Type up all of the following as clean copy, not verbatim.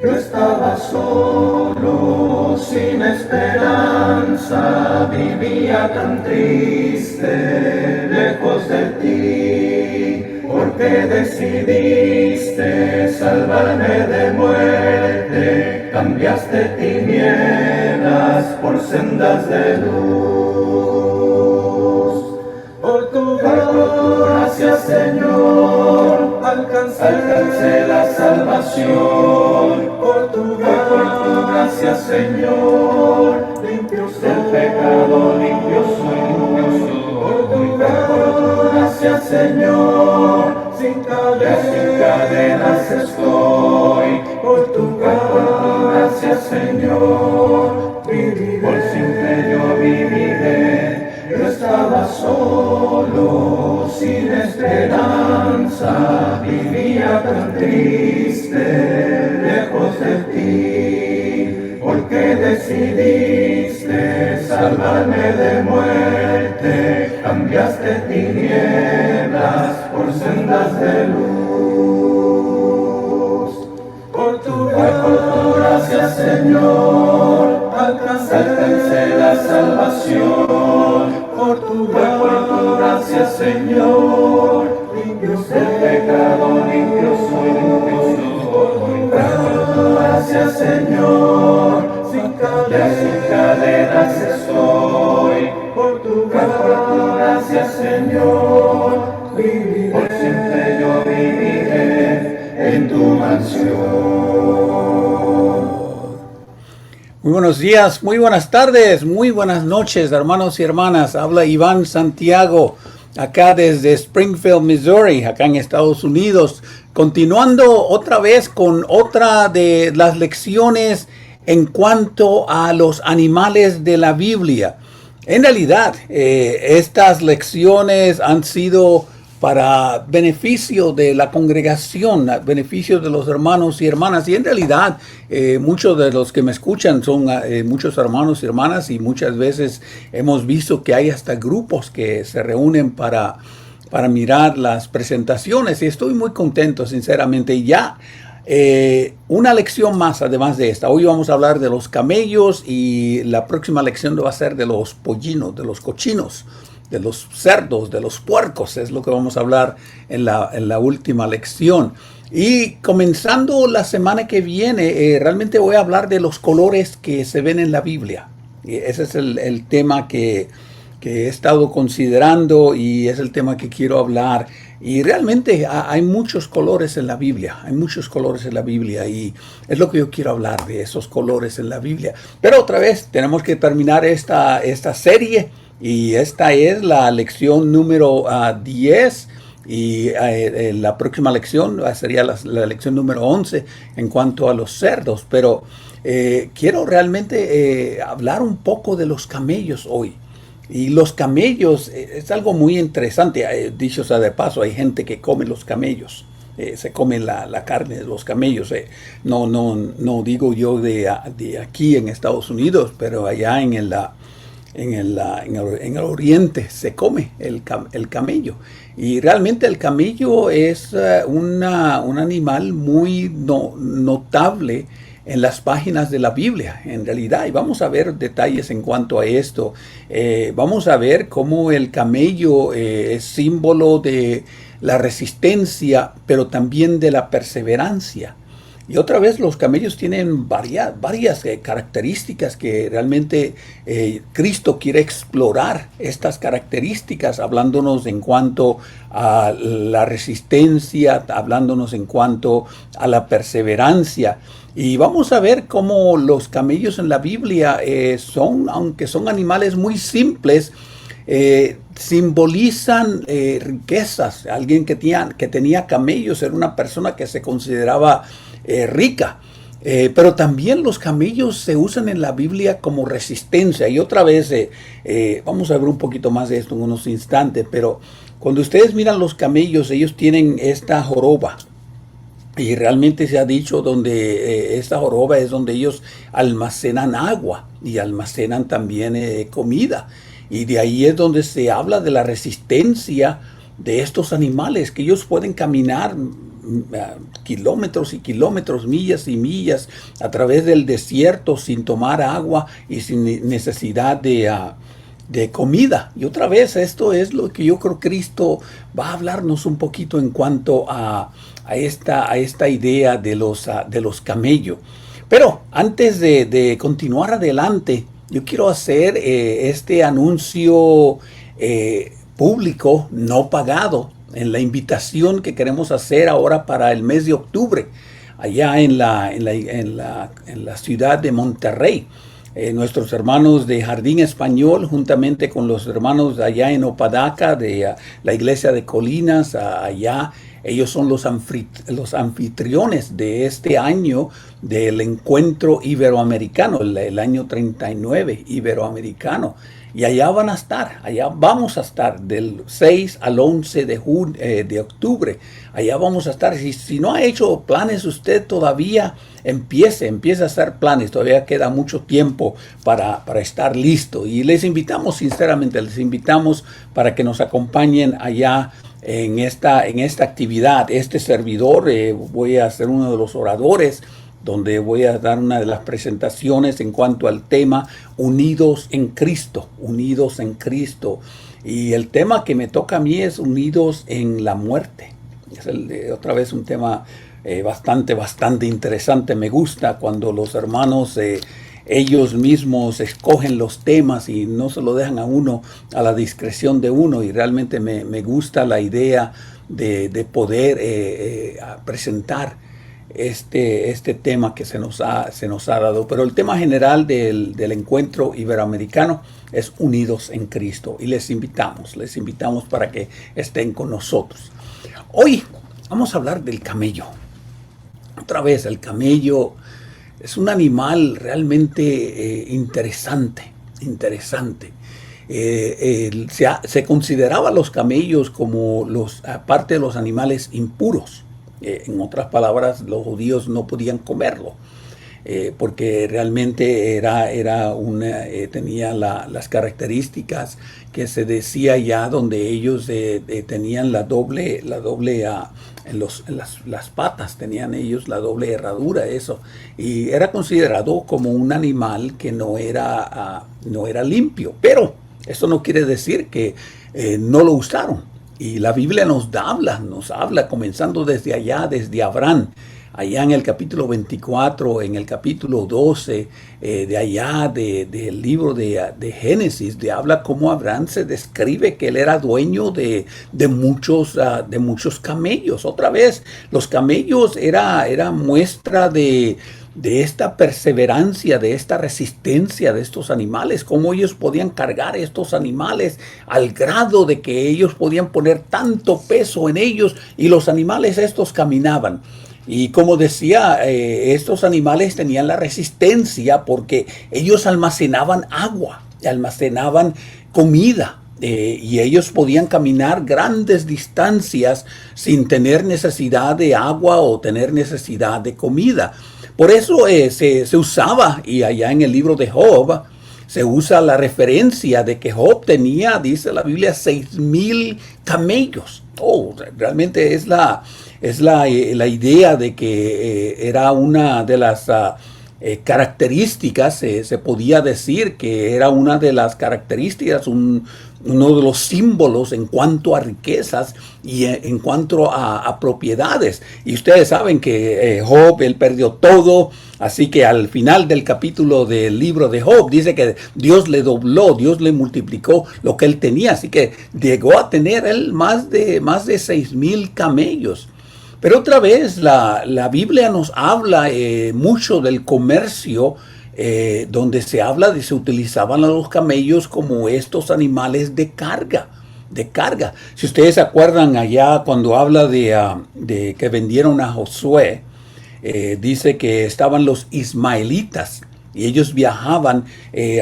Yo estaba solo, sin esperanza, vivía tan triste, lejos de ti, porque decidiste salvarme de muerte, cambiaste tinieblas por sendas de luz. Por tu gracia, Señor, alcancé la salvación. Por tu gracia, Señor, limpio soy del pecado, limpio soy. Por tu gracia, Señor, sin cadenas estoy. Por tu gracia, Señor, viviré. Por siempre yo viviré. Yo estaba solo, sin esperanza, vivía tan triste, lejos de ti, porque decidiste salvarme de muerte, cambiaste tinieblas por sendas de luz. Por tu gracia, Señor, alcancé la salvación. Por tu gracia, Señor, limpio soy del pecado, limpio soy. Por tu gracia, Señor, sin cadenas estoy. Por tu gracia, Señor, viviré. Por siempre yo viviré en tu mansión. Muy buenos días, muy buenas tardes, muy buenas noches, hermanos y hermanas. Habla Iván Santiago, acá desde Springfield, Missouri, acá en Estados Unidos. Continuando otra vez con otra de las lecciones en cuanto a los animales de la Biblia. En realidad, estas lecciones han sido para beneficio de la congregación, beneficio de los hermanos y hermanas. Y en realidad, muchos de los que me escuchan son muchos hermanos y hermanas, y muchas veces hemos visto que hay hasta grupos que se reúnen para mirar las presentaciones. Y estoy muy contento, sinceramente. Ya una lección más, además de esta. Hoy vamos a hablar de los camellos, y la próxima lección va a ser de los pollinos, de los cochinos, de los cerdos, de los puercos. Es lo que vamos a hablar en la última lección. Y comenzando la semana que viene, realmente voy a hablar de los colores que se ven en la Biblia. Y ese es el tema que he estado considerando, y es el tema que quiero hablar. Y realmente hay muchos colores en la Biblia, hay muchos colores en la Biblia, y es lo que yo quiero hablar, de esos colores en la Biblia. Pero otra vez tenemos que terminar esta serie. Y esta es la lección número 10, y la próxima lección sería la lección número 11 en cuanto a los cerdos. Pero quiero realmente hablar un poco de los camellos hoy. Y los camellos es algo muy interesante. Dicho sea de paso, hay gente que come los camellos. Se come la carne de los camellos. No digo yo de aquí en Estados Unidos, pero allá en el oriente se come el camello. Y realmente el camello es un animal muy notable en las páginas de la Biblia, en realidad. Y vamos a ver detalles en cuanto a esto. Vamos a ver cómo el camello es símbolo de la resistencia, pero también de la perseverancia. Y otra vez, los camellos tienen varias características que realmente Cristo quiere explorar estas características, hablándonos en cuanto a la resistencia, hablándonos en cuanto a la perseverancia. Y vamos a ver cómo los camellos en la Biblia aunque son animales muy simples, simbolizan riquezas. Alguien que tenía camellos era una persona que se consideraba rica. Pero también los camellos se usan en la Biblia como resistencia. Y otra vez, vamos a ver un poquito más de esto en unos instantes, pero cuando ustedes miran los camellos, ellos tienen esta joroba. Y realmente se ha dicho donde esta joroba es donde ellos almacenan agua y almacenan también comida. Y de ahí es donde se habla de la resistencia de estos animales, que ellos pueden caminar kilómetros y kilómetros, millas y millas a través del desierto sin tomar agua y sin necesidad de comida. Y otra vez, esto es lo que yo creo Cristo va a hablarnos un poquito en cuanto a esta idea de los camellos. Pero antes de continuar adelante, yo quiero hacer este anuncio público, no pagado, en la invitación que queremos hacer ahora para el mes de octubre, allá en la ciudad de Monterrey. Nuestros hermanos de Jardín Español, juntamente con los hermanos allá en Opadaca, de la iglesia de Colinas, allá, ellos son los anfitriones de este año del encuentro iberoamericano, el año 39 iberoamericano. Y allá vamos a estar del 6 al 11 de octubre. Allá vamos a estar. Si no ha hecho planes usted todavía, empiece a hacer planes. Todavía queda mucho tiempo para estar listo. Y les invitamos, sinceramente, para que nos acompañen allá en esta actividad. Este servidor, voy a ser uno de los oradores, donde voy a dar una de las presentaciones en cuanto al tema Unidos en Cristo, Unidos en Cristo. Y el tema que me toca a mí es Unidos en la muerte. Es otra vez un tema bastante interesante. Me gusta cuando los hermanos ellos mismos escogen los temas y no se lo dejan a uno a la discreción de uno. Y realmente me gusta la idea de poder presentar este tema que se nos ha dado. Pero el tema general del encuentro iberoamericano es Unidos en Cristo. Y les invitamos para que estén con nosotros. Hoy vamos a hablar del camello. Otra vez, el camello es un animal realmente interesante. Se consideraba los camellos como parte de los animales impuros. En otras palabras, los judíos no podían comerlo, porque realmente tenía las características que se decía ya, donde ellos tenían la doble en las patas, tenían ellos la doble herradura, eso, y era considerado como un animal que no era limpio. Pero eso no quiere decir que no lo usaron. Y la Biblia nos habla comenzando desde allá, desde Abraham, allá en el capítulo 24, en el capítulo 12, de allá del libro de Génesis, habla cómo Abraham se describe que él era dueño de muchos camellos. Otra vez, los camellos era muestra de esta perseverancia, de esta resistencia de estos animales, cómo ellos podían cargar estos animales al grado de que ellos podían poner tanto peso en ellos y los animales estos caminaban. Y como decía, estos animales tenían la resistencia porque ellos almacenaban agua, almacenaban comida. Y ellos podían caminar grandes distancias sin tener necesidad de agua o tener necesidad de comida. Por eso se usaba, y allá en el libro de Job, se usa la referencia de que Job tenía, dice la Biblia, 6,000 camellos. Realmente es la idea de que era una de las características, se podía decir que era una de las características, uno de los símbolos en cuanto a riquezas y en cuanto a propiedades. Y ustedes saben que Job, él perdió todo, así que al final del capítulo del libro de Job dice que Dios le dobló, Dios le multiplicó lo que él tenía, así que llegó a tener él más de 6,000 camellos. Pero otra vez la Biblia nos habla mucho del comercio, donde se utilizaban a los camellos como estos animales de carga. Si ustedes se acuerdan allá cuando habla de que vendieron a Josué, dice que estaban los ismaelitas y ellos viajaban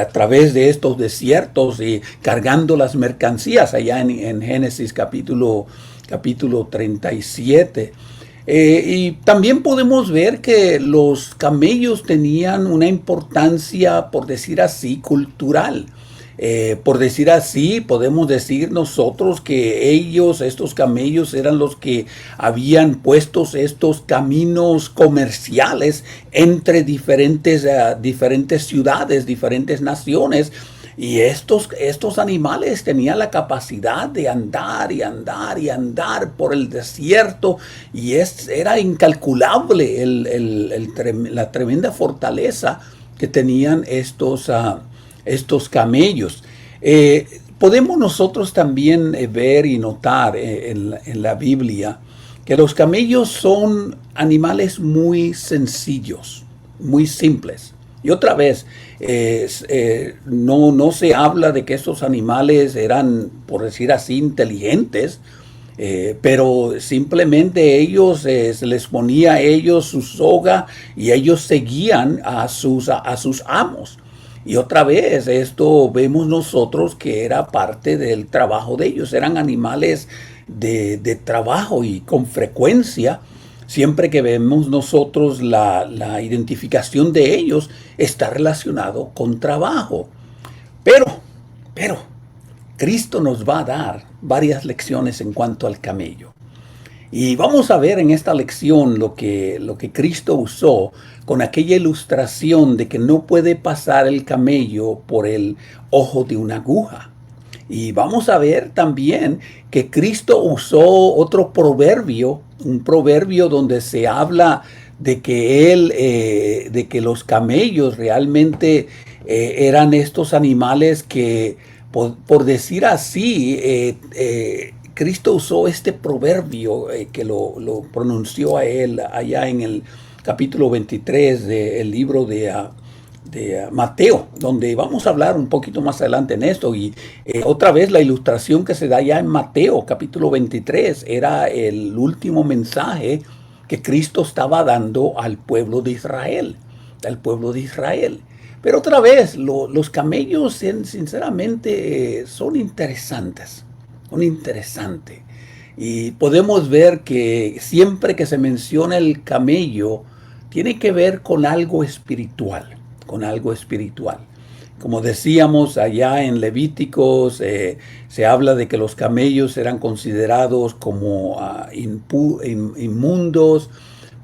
a través de estos desiertos y cargando las mercancías allá en Génesis capítulo 37. Y también podemos ver que los camellos tenían una importancia, por decir así, cultural. Por decir así, podemos decir nosotros que ellos, estos camellos, eran los que habían puesto estos caminos comerciales entre diferentes ciudades, diferentes naciones. Y estos animales tenían la capacidad de andar y andar y andar por el desierto, y era incalculable la tremenda fortaleza que tenían estos camellos. Podemos nosotros también ver y notar en la Biblia que los camellos son animales muy sencillos, muy simples. Y otra vez, no se habla de que estos animales eran, por decir así, inteligentes, pero simplemente ellos, se les ponía a ellos su soga y ellos seguían a sus amos. Y otra vez, esto vemos nosotros que era parte del trabajo de ellos. Eran animales de trabajo, y con frecuencia, siempre que vemos nosotros la identificación de ellos, está relacionado con trabajo. Pero, Cristo nos va a dar varias lecciones en cuanto al camello. Y vamos a ver en esta lección lo que Cristo usó con aquella ilustración de que no puede pasar el camello por el ojo de una aguja. Y vamos a ver también que Cristo usó otro proverbio, un proverbio donde se habla de que de que los camellos realmente eran estos animales que, por decir así, Cristo usó este proverbio que lo pronunció a él allá en el capítulo 23 del libro de Mateo, donde vamos a hablar un poquito más adelante en esto. Y otra vez la ilustración que se da ya en Mateo capítulo 23 era el último mensaje que Cristo estaba dando al pueblo de Israel, Pero otra vez, los camellos sinceramente son interesantes. Y podemos ver que siempre que se menciona el camello, tiene que ver con algo espiritual. Como decíamos allá en Levíticos, se habla de que los camellos eran considerados como inmundos,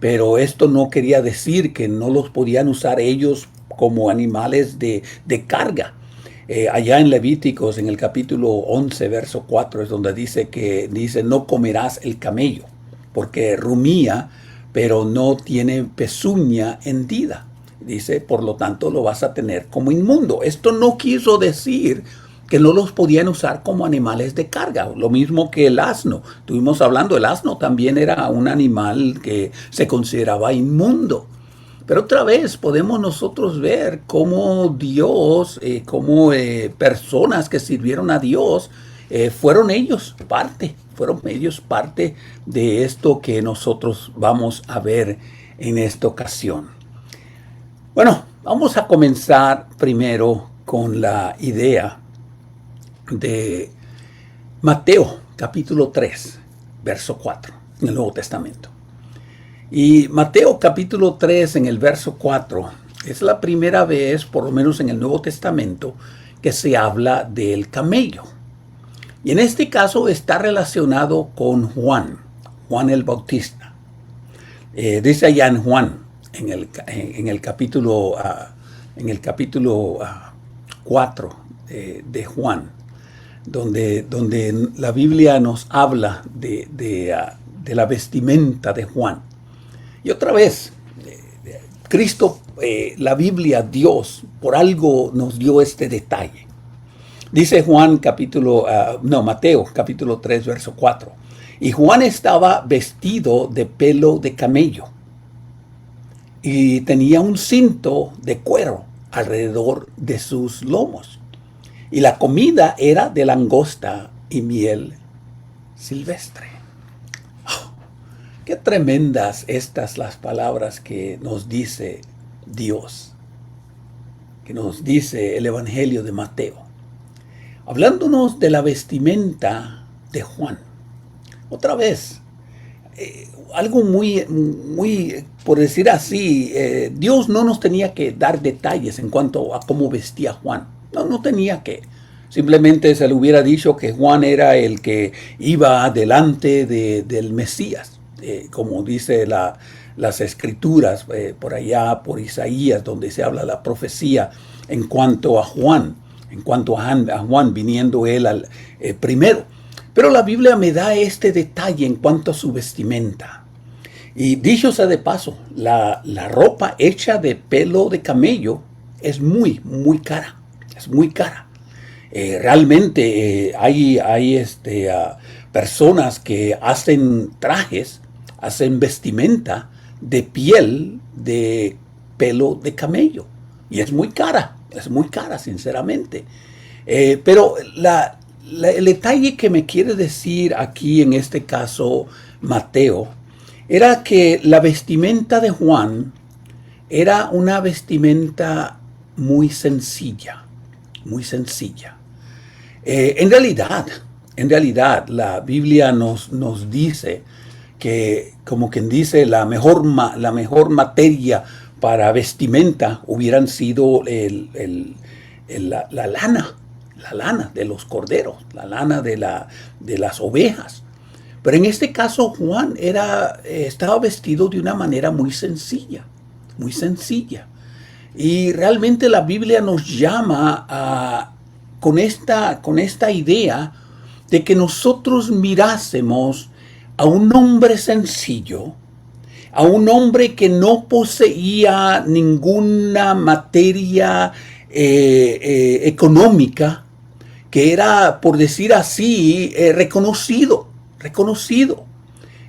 pero esto no quería decir que no los podían usar ellos como animales de carga. Allá en Levíticos, en el capítulo 11, verso 4, es donde dice no comerás el camello, porque rumía, pero no tiene pezuña hendida. Dice, por lo tanto, lo vas a tener como inmundo. Esto no quiso decir que no los podían usar como animales de carga. Lo mismo que el asno. Estuvimos hablando, el asno también era un animal que se consideraba inmundo. Pero otra vez podemos nosotros ver cómo Dios, personas que sirvieron a Dios, fueron ellos parte de esto que nosotros vamos a ver en esta ocasión. Bueno, vamos a comenzar primero con la idea de Mateo capítulo 3, verso 4, en el Nuevo Testamento. Y Mateo capítulo 3 en el verso 4 es la primera vez, por lo menos en el Nuevo Testamento, que se habla del camello. Y en este caso está relacionado con Juan el Bautista. Dice allá en Juan, en el capítulo 4 de Juan, donde la Biblia nos habla de la vestimenta de Juan. Y otra vez, Cristo, la Biblia, Dios, por algo nos dio este detalle. Dice Mateo capítulo 3, verso 4. Y Juan estaba vestido de pelo de camello y tenía un cinto de cuero alrededor de sus lomos. Y la comida era de langosta y miel silvestre. Qué tremendas las palabras que nos dice Dios, que nos dice el Evangelio de Mateo, hablándonos de la vestimenta de Juan. Otra vez, algo muy, por decir así, Dios no nos tenía que dar detalles en cuanto a cómo vestía Juan. No tenía que. Simplemente se le hubiera dicho que Juan era el que iba delante del Mesías, como dice las escrituras por allá, por Isaías, donde se habla la profecía en cuanto a Juan, a Juan viniendo él primero. Pero la Biblia me da este detalle en cuanto a su vestimenta. Y dicho sea de paso, la ropa hecha de pelo de camello es muy, muy cara. Es muy cara. Realmente hay personas que hacen trajes, hacen vestimenta de piel de pelo de camello. Y es muy cara, sinceramente. Pero el detalle que me quiere decir aquí en este caso Mateo, era que la vestimenta de Juan era una vestimenta muy sencilla, muy sencilla. En realidad, la Biblia nos dice que, como quien dice, la mejor materia para vestimenta hubieran sido la lana de los corderos, la lana de las ovejas. Pero en este caso Juan estaba vestido de una manera muy sencilla, muy sencilla. Y realmente la Biblia nos llama con esta idea de que nosotros mirásemos a un hombre sencillo, a un hombre que no poseía ninguna materia económica, que era, por decir así, reconocido.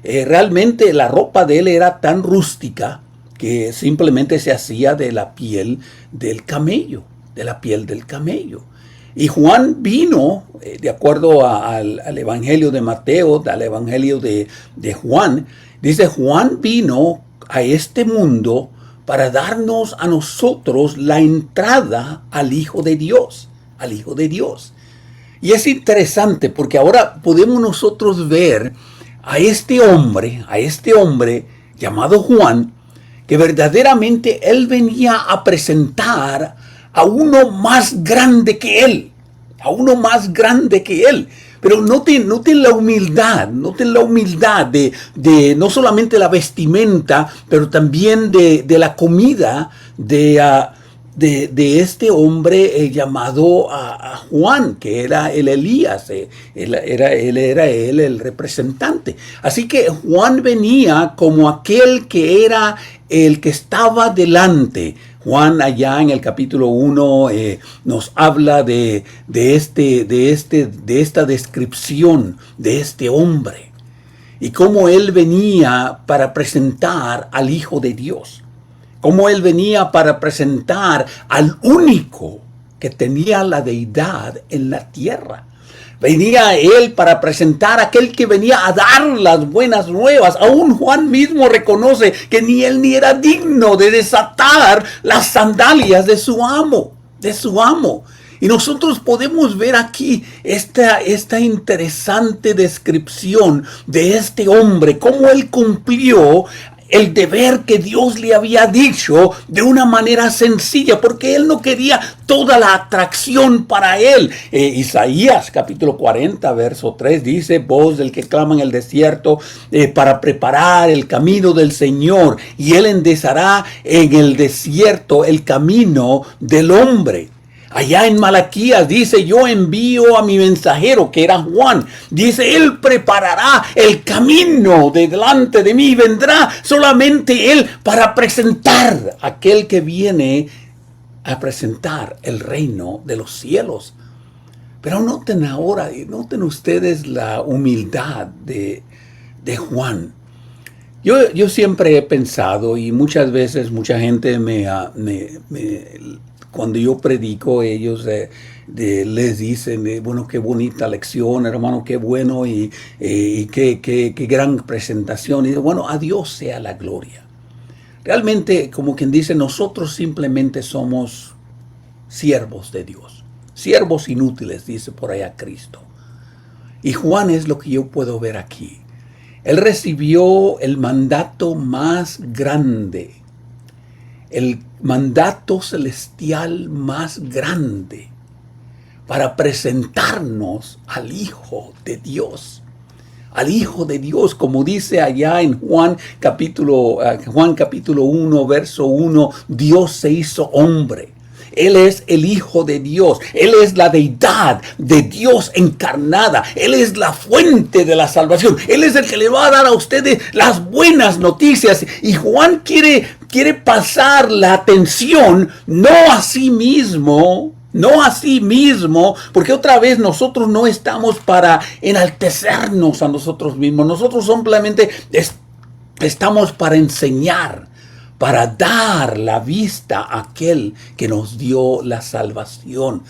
Realmente la ropa de él era tan rústica que simplemente se hacía de la piel del camello, Y Juan vino, de acuerdo al Evangelio de Mateo, al Evangelio de Juan, dice, Juan vino a este mundo para darnos a nosotros la entrada al Hijo de Dios, Y es interesante porque ahora podemos nosotros ver a este hombre llamado Juan, que verdaderamente él venía a presentar a uno más grande que él, Pero noten la humildad, de no solamente la vestimenta, pero también de la comida de este hombre llamado a Juan, que era el Elías, él era el representante. Así que Juan venía como aquel que era el que estaba delante. Juan allá en el capítulo 1 nos habla de esta descripción de este hombre y cómo él venía para presentar al Hijo de Dios. Cómo él venía para presentar al único que tenía la deidad en la tierra. Venía él para presentar a aquel que venía a dar las buenas nuevas. Aún Juan mismo reconoce que ni él ni era digno de desatar las sandalias de su amo. Y nosotros podemos ver aquí esta interesante descripción de este hombre, cómo él cumplió el deber que Dios le había dicho de una manera sencilla, porque él no quería toda la atracción para él. Isaías capítulo 40 verso 3 dice, voz del que clama en el desierto para preparar el camino del Señor, y él enderezará en el desierto el camino del hombre. Allá en Malaquías dice, yo envío a mi mensajero, que era Juan. Dice, él preparará el camino de delante de mí. Vendrá solamente él para presentar a aquel que viene a presentar el reino de los cielos. Pero noten ustedes la humildad de Juan. Yo siempre he pensado, y muchas veces mucha gente cuando yo predico, ellos les dicen, bueno, qué bonita lección, hermano, qué bueno, y qué gran presentación. Y bueno, a Dios sea la gloria. Realmente, como quien dice, nosotros simplemente somos siervos de Dios. Siervos inútiles, dice por allá Cristo. Y Juan es lo que yo puedo ver aquí. Él recibió el mandato más grande, el mandato celestial más grande, para presentarnos al Hijo de Dios. Al Hijo de Dios, como dice allá en Juan capítulo 1, verso 1, Dios se hizo hombre. Él es el Hijo de Dios. Él es la deidad de Dios encarnada. Él es la fuente de la salvación. Él es el que le va a dar a ustedes las buenas noticias. Y Juan quiere pasar la atención no a sí mismo, porque otra vez nosotros no estamos para enaltecernos a nosotros mismos. Nosotros simplemente estamos para enseñar, para dar la vista a aquel que nos dio la salvación,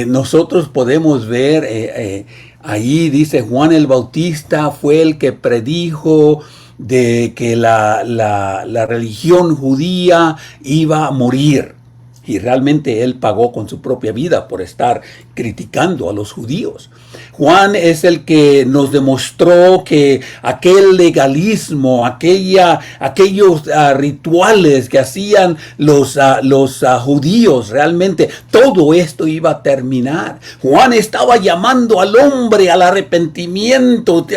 nosotros podemos ver, ahí dice Juan el Bautista fue el que predijo de que la religión judía iba a morir. Y realmente él pagó con su propia vida por estar criticando a los judíos. Juan es el que nos demostró que aquel legalismo, aquellos rituales que hacían los judíos, realmente todo esto iba a terminar. Juan estaba llamando al hombre al arrepentimiento,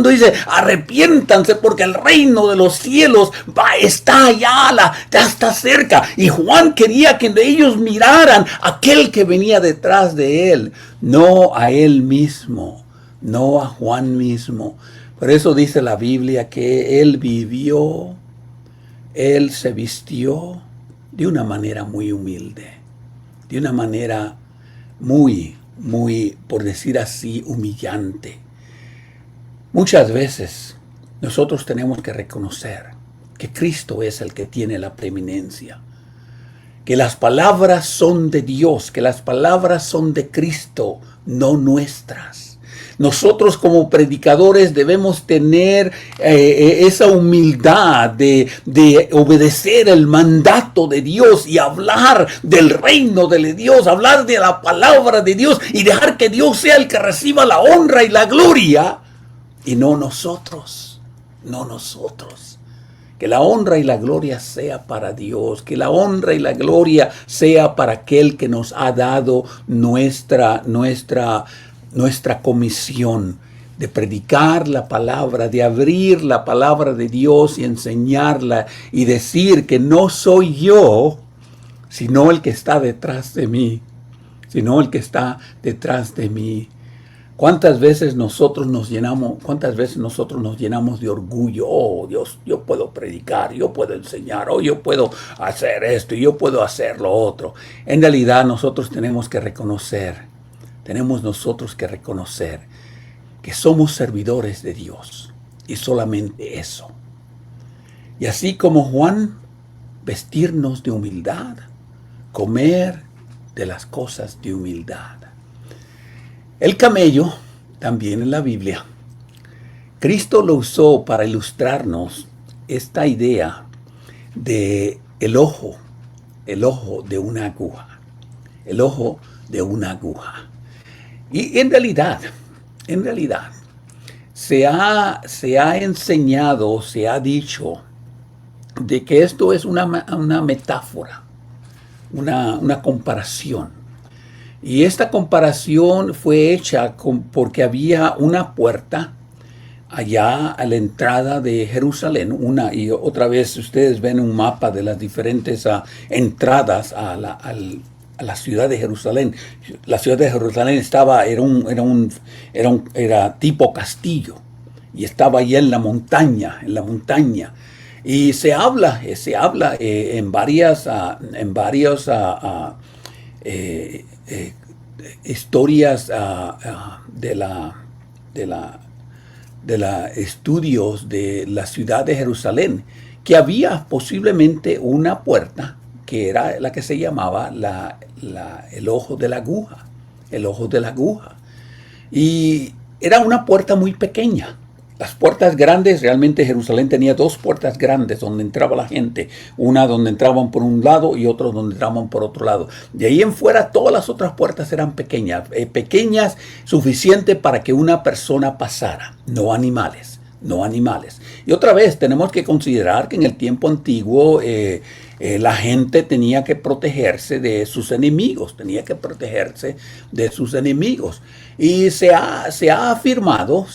dice, arrepiéntanse porque el reino de los cielos ya está cerca. Y Juan quería que ellos miraran a aquel que venía detrás de él, no a él mismo, no a Juan mismo. Por eso dice la Biblia que él vivió, él se vistió de una manera muy humilde, de una manera muy, por decir así, humillante. Muchas veces nosotros tenemos que reconocer que Cristo es el que tiene la preeminencia, que las palabras son de Dios, que las palabras son de Cristo, no nuestras. Nosotros como predicadores debemos tener esa humildad de obedecer el mandato de Dios y hablar del reino de Dios, hablar de la palabra de Dios y dejar que Dios sea el que reciba la honra y la gloria y no nosotros. Que la honra y la gloria sea para Dios, que la honra y la gloria sea para aquel que nos ha dado nuestra comisión de predicar la palabra, de abrir la palabra de Dios y enseñarla y decir que no soy yo, sino el que está detrás de mí, ¿Cuántas veces nosotros nos llenamos de orgullo? Oh, Dios, yo puedo predicar, yo puedo enseñar, yo puedo hacer esto, yo puedo hacer lo otro. En realidad nosotros tenemos nosotros que reconocer que somos servidores de Dios y solamente eso. Y así como Juan, vestirnos de humildad, comer de las cosas de humildad. El camello, también en la Biblia, Cristo lo usó para ilustrarnos esta idea de el ojo de una aguja, Y en realidad, se ha enseñado, se ha dicho de que esto es una metáfora, una comparación. Y esta comparación fue hecha porque había una puerta allá a la entrada de Jerusalén. Y otra vez ustedes ven un mapa de las diferentes entradas a la ciudad de Jerusalén. La ciudad de Jerusalén era tipo castillo y estaba allá en la montaña. Y se habla en varias historias de la estudios de la ciudad de Jerusalén, que había posiblemente una puerta que era la que se llamaba el ojo de la aguja, y era una puerta muy pequeña. Las puertas grandes, realmente Jerusalén tenía dos puertas grandes donde entraba la gente. Una donde entraban por un lado y otra donde entraban por otro lado. De ahí en fuera todas las otras puertas eran pequeñas. Pequeñas suficiente para que una persona pasara. No animales. Y otra vez tenemos que considerar que en el tiempo antiguo la gente tenía que protegerse de sus enemigos, tenía que protegerse de sus enemigos. Y se ha afirmado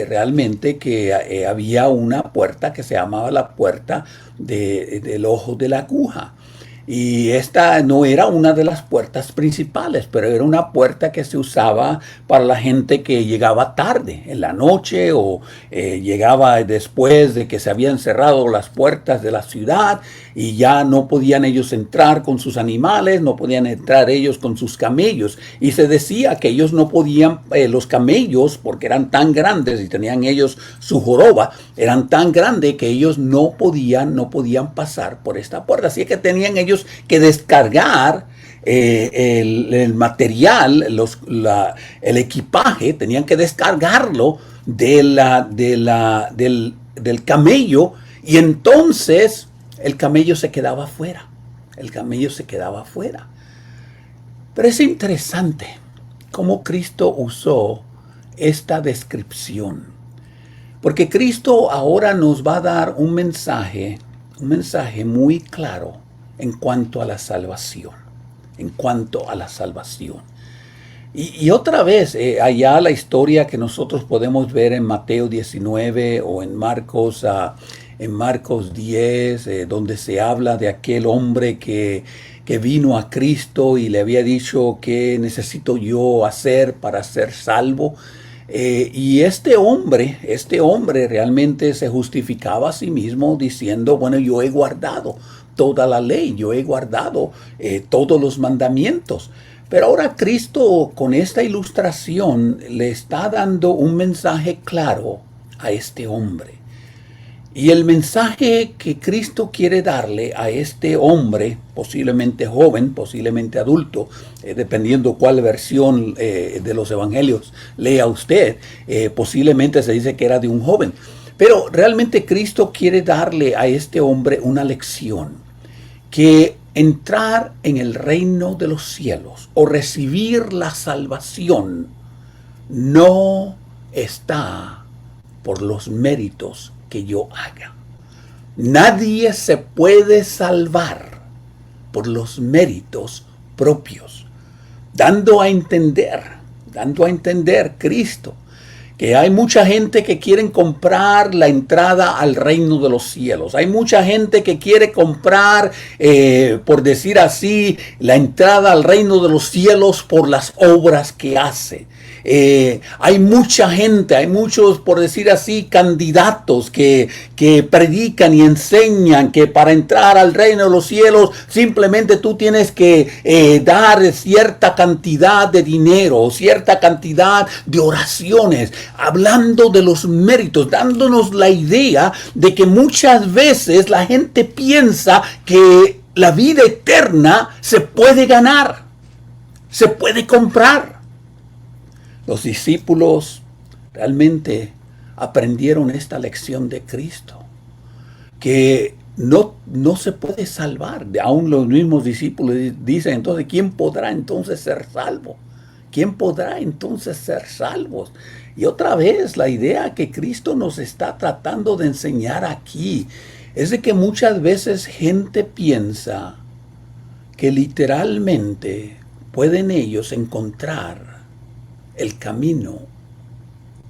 realmente que había una puerta que se llamaba la puerta del ojo de la aguja. Y esta no era una de las puertas principales, pero era una puerta que se usaba para la gente que llegaba tarde en la noche o llegaba después de que se habían cerrado las puertas de la ciudad y ya no podían ellos entrar con sus animales, no podían entrar ellos con sus camellos. Y se decía que ellos no podían, los camellos, porque eran tan grandes y tenían ellos su joroba, eran tan grandes que ellos no podían pasar por esta puerta. Así que tenían ellos que descargar el material, el equipaje, tenían que descargarlo del camello, y entonces el camello se quedaba afuera. El camello se quedaba afuera. Pero es interesante cómo Cristo usó esta descripción, porque Cristo ahora nos va a dar un mensaje muy claro en cuanto a la salvación, Y otra vez, allá la historia que nosotros podemos ver en Mateo 19 o en Marcos 10, donde se habla de aquel hombre que vino a Cristo y le había dicho: ¿qué necesito yo hacer para ser salvo? Y este hombre realmente se justificaba a sí mismo diciendo: bueno, yo he guardado toda la ley, yo he guardado todos los mandamientos. Pero ahora Cristo, con esta ilustración, le está dando un mensaje claro a este hombre. Y el mensaje que Cristo quiere darle a este hombre, posiblemente joven, posiblemente adulto, dependiendo cuál versión de los evangelios lea usted, posiblemente se dice que era de un joven. Pero realmente Cristo quiere darle a este hombre una lección, que entrar en el reino de los cielos o recibir la salvación no está por los méritos que yo haga. Nadie se puede salvar por los méritos propios, dando a entender Cristo que hay mucha gente que quiere comprar la entrada al reino de los cielos. Hay mucha gente que quiere comprar, por decir así, la entrada al reino de los cielos por las obras que hace. Hay mucha gente, hay muchos, por decir así, candidatos que predican y enseñan que para entrar al reino de los cielos simplemente tú tienes que dar cierta cantidad de dinero o cierta cantidad de oraciones, hablando de los méritos, dándonos la idea de que muchas veces la gente piensa que la vida eterna se puede ganar, se puede comprar. Los discípulos realmente aprendieron esta lección de Cristo, que no se puede salvar. Aún los mismos discípulos dicen: entonces, ¿quién podrá entonces ser salvo? ¿Quién podrá entonces ser salvos? Y otra vez, la idea que Cristo nos está tratando de enseñar aquí es de que muchas veces gente piensa que literalmente pueden ellos encontrar el camino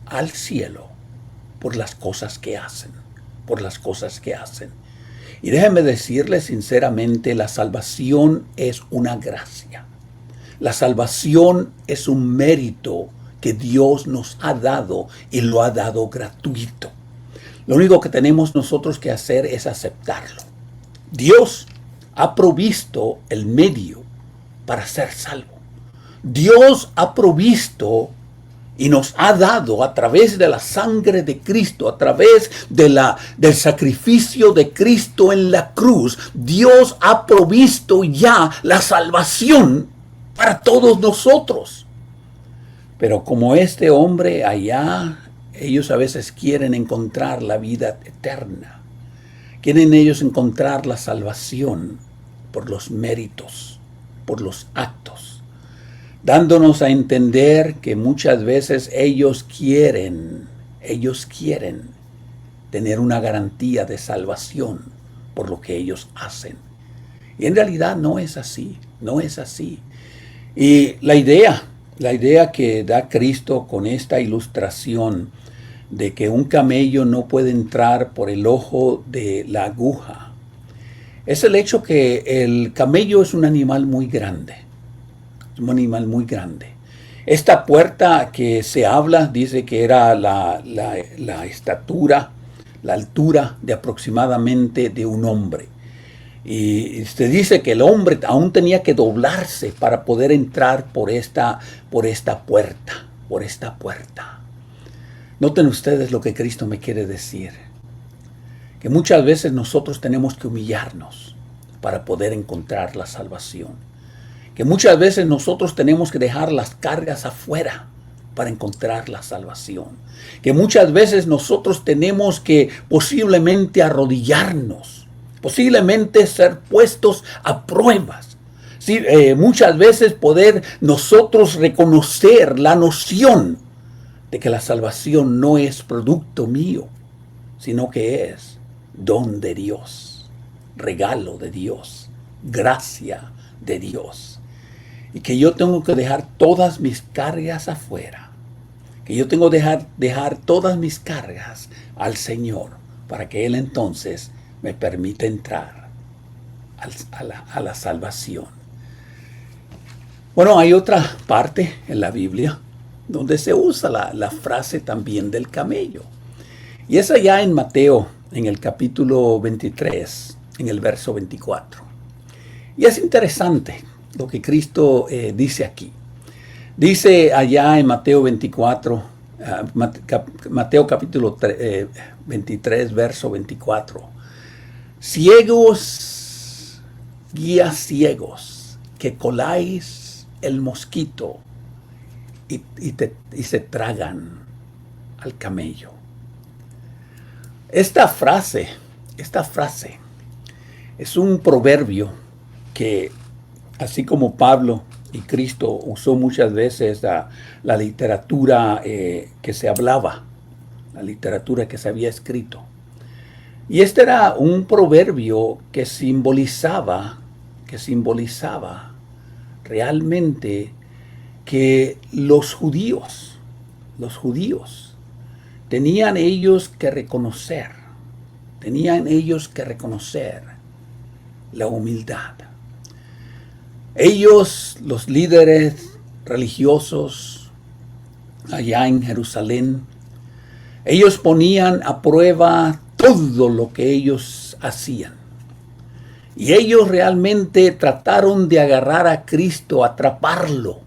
al cielo por las cosas que hacen, Y déjenme decirles sinceramente, la salvación es una gracia. La salvación es un mérito que Dios nos ha dado y lo ha dado gratuito. Lo único que tenemos nosotros que hacer es aceptarlo. Dios ha provisto el medio para ser salvo. Dios ha provisto y nos ha dado a través de la sangre de Cristo, a través del sacrificio de Cristo en la cruz. Dios ha provisto ya la salvación para todos nosotros. Pero como este hombre allá, ellos a veces quieren encontrar la vida eterna. Quieren ellos encontrar la salvación por los méritos, por los actos, dándonos a entender que muchas veces ellos quieren tener una garantía de salvación por lo que ellos hacen. Y en realidad no es así, no es así. Y la idea que da Cristo con esta ilustración de que un camello no puede entrar por el ojo de la aguja, es el hecho que el camello es un animal muy grande, es un animal muy grande. Esta puerta que se habla dice que era la estatura, la altura de aproximadamente de un hombre. Y se dice que el hombre aún tenía que doblarse para poder entrar por esta puerta, por esta puerta. Noten ustedes lo que Cristo me quiere decir. Que muchas veces nosotros tenemos que humillarnos para poder encontrar la salvación. Que muchas veces nosotros tenemos que dejar las cargas afuera para encontrar la salvación. Que muchas veces nosotros tenemos que posiblemente arrodillarnos, posiblemente ser puestos a pruebas. Sí, muchas veces poder nosotros reconocer la noción de que la salvación no es producto mío, sino que es don de Dios, regalo de Dios, gracia de Dios. Y que yo tengo que dejar todas mis cargas afuera. Que yo tengo que dejar todas mis cargas al Señor para que Él entonces me permita entrar a la salvación. Bueno, hay otra parte en la Biblia donde se usa la frase también del camello. Y es allá en Mateo, en el capítulo 23, en el verso 24. Y es interesante lo que Cristo dice aquí. Dice allá en Mateo 24, Mateo capítulo 23, verso 24. Ciegos, guías ciegos, que coláis el mosquito y se tragan al camello. Esta frase es un proverbio que, así como Pablo y Cristo usó muchas veces la literatura que se hablaba, la literatura que se había escrito. Y este era un proverbio que simbolizaba realmente que los judíos tenían ellos que reconocer la humildad. Ellos, los líderes religiosos allá en Jerusalén, ellos ponían a prueba todo lo que ellos hacían. Y ellos realmente trataron de agarrar a Cristo, atraparlo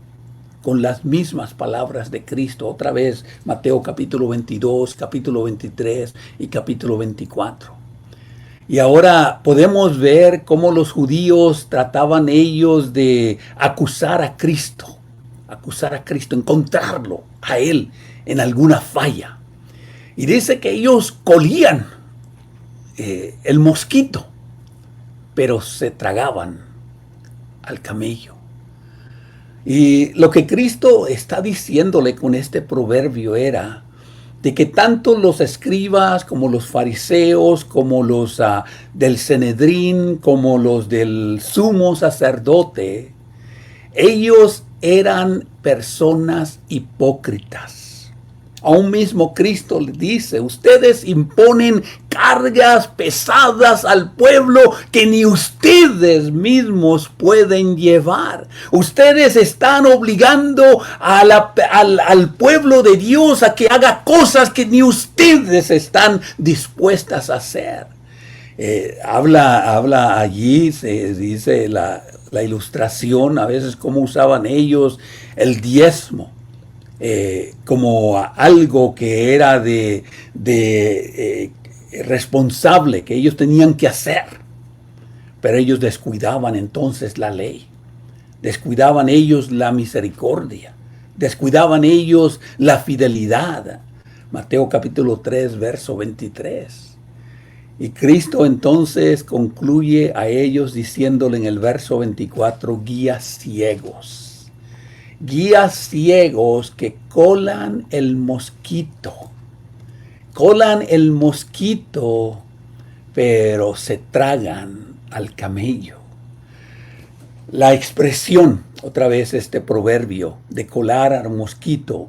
con las mismas palabras de Cristo. Otra vez, Mateo capítulo 22, capítulo 23 y capítulo 24. Y ahora podemos ver cómo los judíos trataban ellos de acusar a Cristo, encontrarlo a Él en alguna falla. Y dice que ellos colían el mosquito, pero se tragaban al camello. Y lo que Cristo está diciéndole con este proverbio era de que tanto los escribas como los fariseos, como los del Sanedrín, como los del sumo sacerdote, ellos eran personas hipócritas. Aún mismo Cristo le dice, ustedes imponen cargas pesadas al pueblo que ni ustedes mismos pueden llevar. Ustedes están obligando al pueblo de Dios a que haga cosas que ni ustedes están dispuestas a hacer. Habla allí, se dice la ilustración, a veces cómo usaban ellos el diezmo. Como algo que era responsable, que ellos tenían que hacer. Pero ellos descuidaban entonces la ley. Descuidaban ellos la misericordia. Descuidaban ellos la fidelidad. Mateo capítulo 3, verso 23. Y Cristo entonces concluye a ellos diciéndole en el verso 24, guías ciegos. Guías ciegos que colan el mosquito, pero se tragan al camello. La expresión, otra vez este proverbio, de colar al mosquito,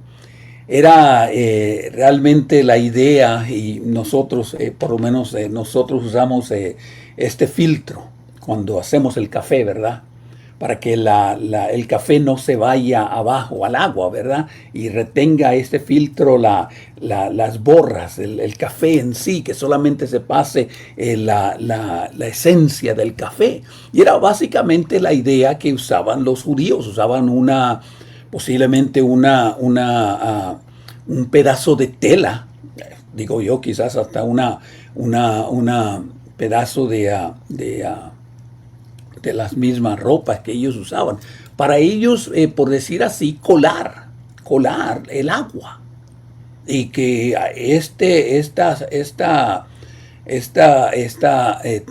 era realmente la idea, y nosotros, por lo menos nosotros usamos este filtro cuando hacemos el café, ¿verdad? Para que el café no se vaya abajo al agua, ¿verdad? Y retenga este filtro las borras, el café en sí, que solamente se pase la esencia del café. Y era básicamente la idea que usaban los judíos. Usaban posiblemente un pedazo de tela, digo yo, quizás hasta una pedazo de las mismas ropas que ellos usaban, para ellos, por decir así, colar el agua, y que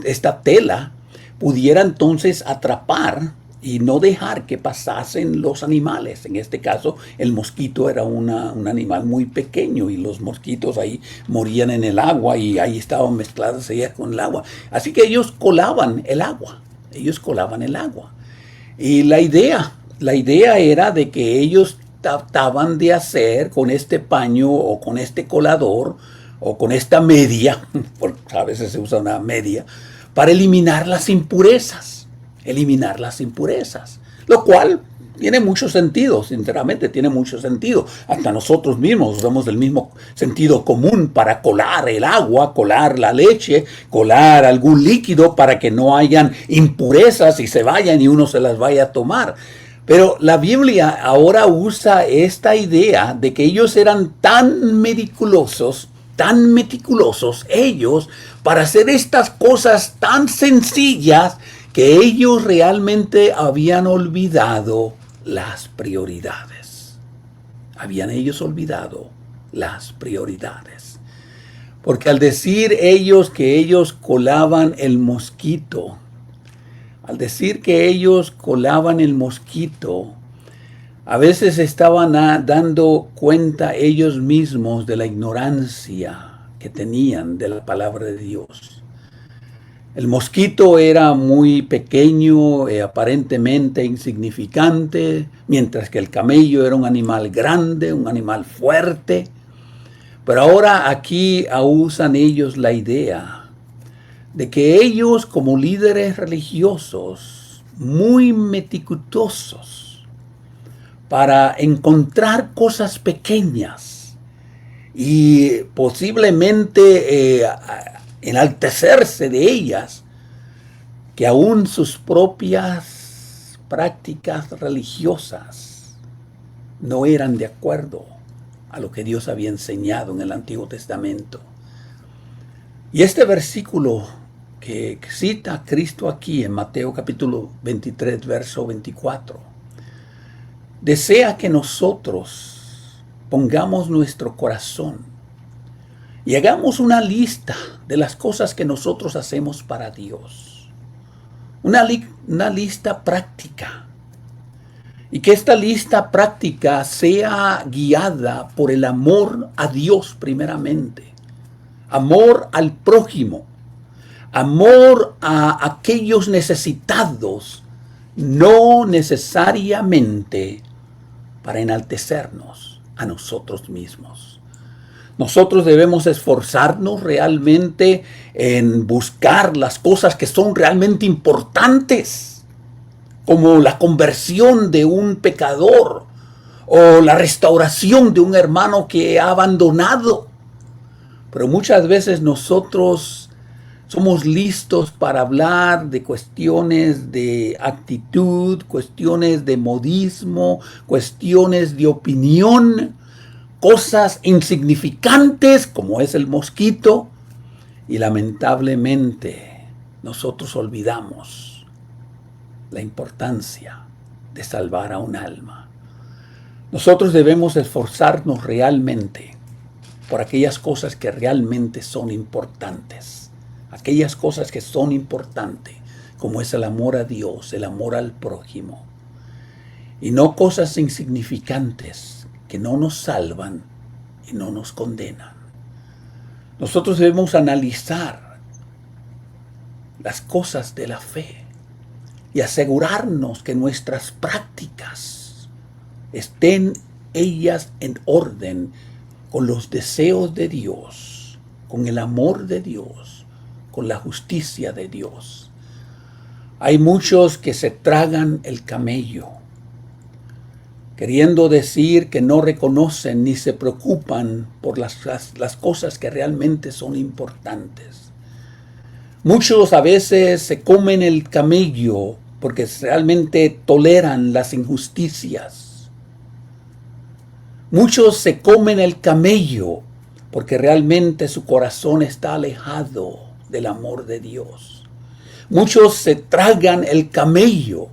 esta tela pudiera entonces atrapar y no dejar que pasasen los animales. En este caso, el mosquito era un animal muy pequeño, y los mosquitos ahí morían en el agua, y ahí estaban mezcladas ellas con el agua. Así que ellos colaban el agua. Y la idea era de que ellos trataban de hacer con este paño, o con este colador, o con esta media, porque a veces se usa una media, para eliminar las impurezas, lo cual tiene mucho sentido, sinceramente tiene mucho sentido. Hasta nosotros mismos usamos el mismo sentido común para colar el agua, colar la leche, colar algún líquido para que no hayan impurezas y se vayan y uno se las vaya a tomar. Pero la Biblia ahora usa esta idea de que ellos eran tan meticulosos ellos, para hacer estas cosas tan sencillas, que ellos realmente habían olvidado las prioridades. Porque al decir ellos que ellos colaban el mosquito, a veces estaban dando cuenta ellos mismos de la ignorancia que tenían de la palabra de Dios. El mosquito era muy pequeño, aparentemente insignificante, mientras que el camello era un animal grande, un animal fuerte. Pero ahora aquí usan ellos la idea de que ellos, como líderes religiosos, muy meticulosos, para encontrar cosas pequeñas y posiblemente enaltecerse de ellas, que aún sus propias prácticas religiosas no eran de acuerdo a lo que Dios había enseñado en el Antiguo Testamento. Y este versículo que cita a Cristo aquí en Mateo capítulo 23, verso 24, desea que nosotros pongamos nuestro corazón y hagamos una lista de las cosas que nosotros hacemos para Dios. Una lista práctica. Y que esta lista práctica sea guiada por el amor a Dios primeramente. Amor al prójimo. Amor a aquellos necesitados. No necesariamente para enaltecernos a nosotros mismos. Nosotros debemos esforzarnos realmente en buscar las cosas que son realmente importantes, como la conversión de un pecador o la restauración de un hermano que ha abandonado. Pero muchas veces nosotros somos listos para hablar de cuestiones de actitud, cuestiones de modismo, cuestiones de opinión, cosas insignificantes como es el mosquito, y lamentablemente nosotros olvidamos la importancia de salvar a un alma. Nosotros debemos esforzarnos realmente por aquellas cosas que realmente son importantes, aquellas cosas que son importantes, como es el amor a Dios, el amor al prójimo, y no cosas insignificantes que no nos salvan y no nos condenan. Nosotros debemos analizar las cosas de la fe y asegurarnos que nuestras prácticas estén ellas en orden con los deseos de Dios, con el amor de Dios, con la justicia de Dios. Hay muchos que se tragan el camello, queriendo decir que no reconocen ni se preocupan por las cosas que realmente son importantes. Muchos a veces se comen el camello porque realmente toleran las injusticias. Muchos se comen el camello porque realmente su corazón está alejado del amor de Dios. Muchos se tragan el camello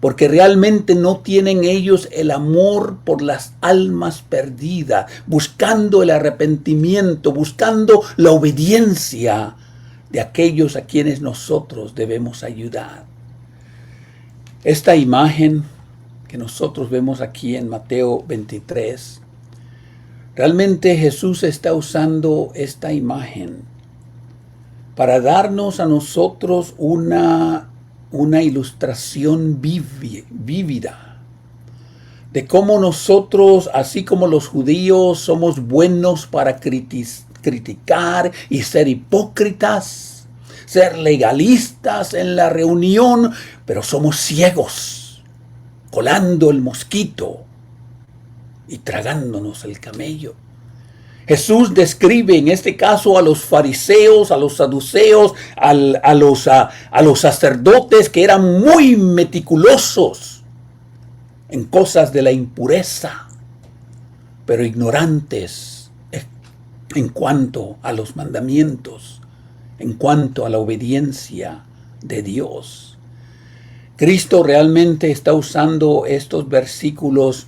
porque realmente no tienen ellos el amor por las almas perdidas, buscando el arrepentimiento, buscando la obediencia de aquellos a quienes nosotros debemos ayudar. Esta imagen que nosotros vemos aquí en Mateo 23, realmente Jesús está usando esta imagen para darnos a nosotros una ilustración vívida de cómo nosotros, así como los judíos, somos buenos para criticar y ser hipócritas, ser legalistas en la reunión, pero somos ciegos, colando el mosquito y tragándonos el camello. Jesús describe en este caso a los fariseos, a los saduceos, a los sacerdotes que eran muy meticulosos en cosas de la impureza, pero ignorantes en cuanto a los mandamientos, en cuanto a la obediencia de Dios. Cristo realmente está usando estos versículos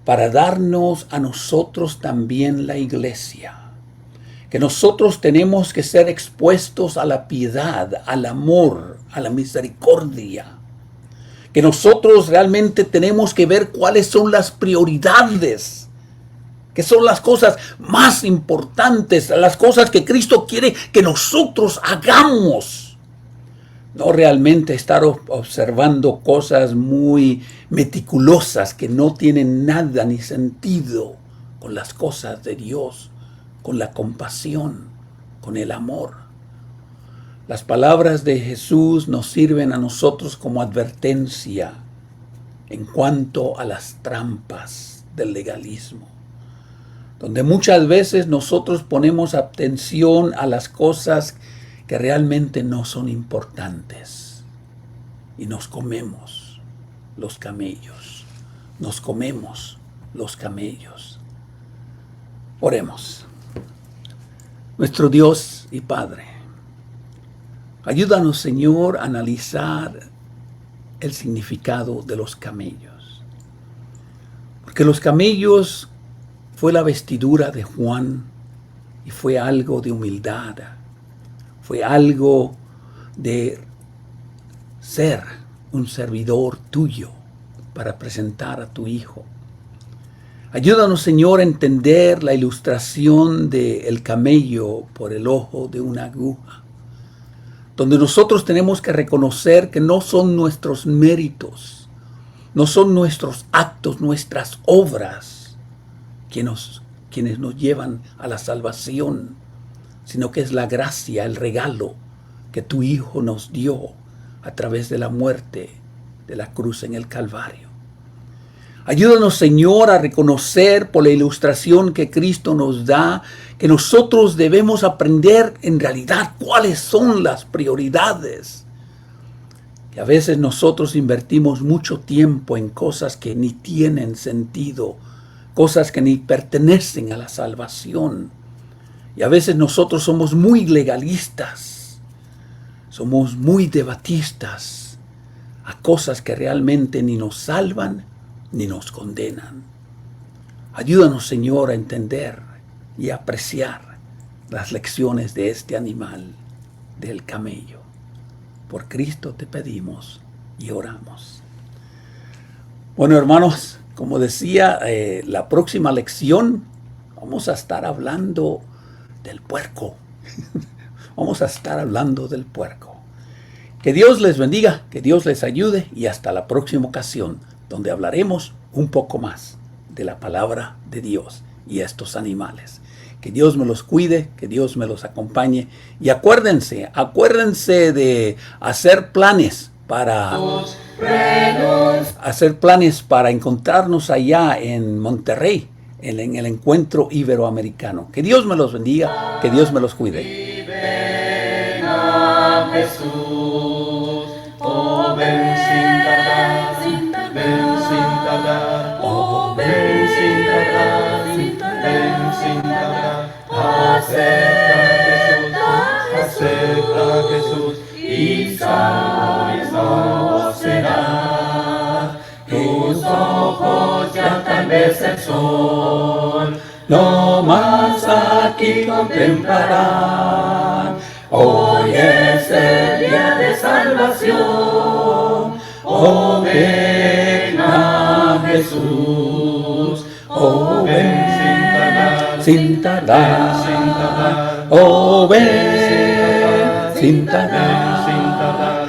para darnos a nosotros también la iglesia, que nosotros tenemos que ser expuestos a la piedad, al amor, a la misericordia, que nosotros realmente tenemos que ver cuáles son las prioridades, que son las cosas más importantes, las cosas que Cristo quiere que nosotros hagamos. No realmente estar observando cosas muy meticulosas que no tienen nada ni sentido con las cosas de Dios, con la compasión, con el amor. Las palabras de Jesús nos sirven a nosotros como advertencia en cuanto a las trampas del legalismo, donde muchas veces nosotros ponemos atención a las cosas que realmente no son importantes y nos comemos los camellos, nos comemos los camellos. Oremos. Nuestro Dios y Padre, ayúdanos, Señor, a analizar el significado de los camellos, porque los camellos fue la vestidura de Juan y fue algo de humildad. Fue algo de ser un servidor tuyo para presentar a tu Hijo. Ayúdanos, Señor, a entender la ilustración del camello por el ojo de una aguja, donde nosotros tenemos que reconocer que no son nuestros méritos, no son nuestros actos, nuestras obras, quienes nos llevan a la salvación, sino que es la gracia, el regalo que tu Hijo nos dio a través de la muerte de la cruz en el Calvario. Ayúdanos, Señor, a reconocer por la ilustración que Cristo nos da que nosotros debemos aprender en realidad cuáles son las prioridades. Que a veces nosotros invertimos mucho tiempo en cosas que ni tienen sentido, cosas que ni pertenecen a la salvación. Y a veces nosotros somos muy legalistas, somos muy debatistas a cosas que realmente ni nos salvan ni nos condenan. Ayúdanos, Señor, a entender y a apreciar las lecciones de este animal, del camello. Por Cristo te pedimos y oramos. Bueno, hermanos, como decía, la próxima lección vamos a estar hablando del puerco. Vamos a estar hablando del puerco. Que Dios les bendiga, que Dios les ayude y hasta la próxima ocasión, donde hablaremos un poco más de la palabra de Dios y estos animales. Que Dios me los cuide, que Dios me los acompañe. Y acuérdense de hacer planes para encontrarnos allá en Monterrey, en el encuentro iberoamericano. Que Dios me los bendiga, que Dios me los cuide. Ven a Jesús, oh ven sin tardar, ven sin tardar, oh ven sin tardar, ven sin tardar. Acepta a Jesús y salvo será. Tus ojos ya tal vez el sol no más aquí contemplarán. Hoy es el día de salvación. Oh ven a Jesús, oh ven sin tardar, sin tardar, oh ven sin tardar, sin tardar.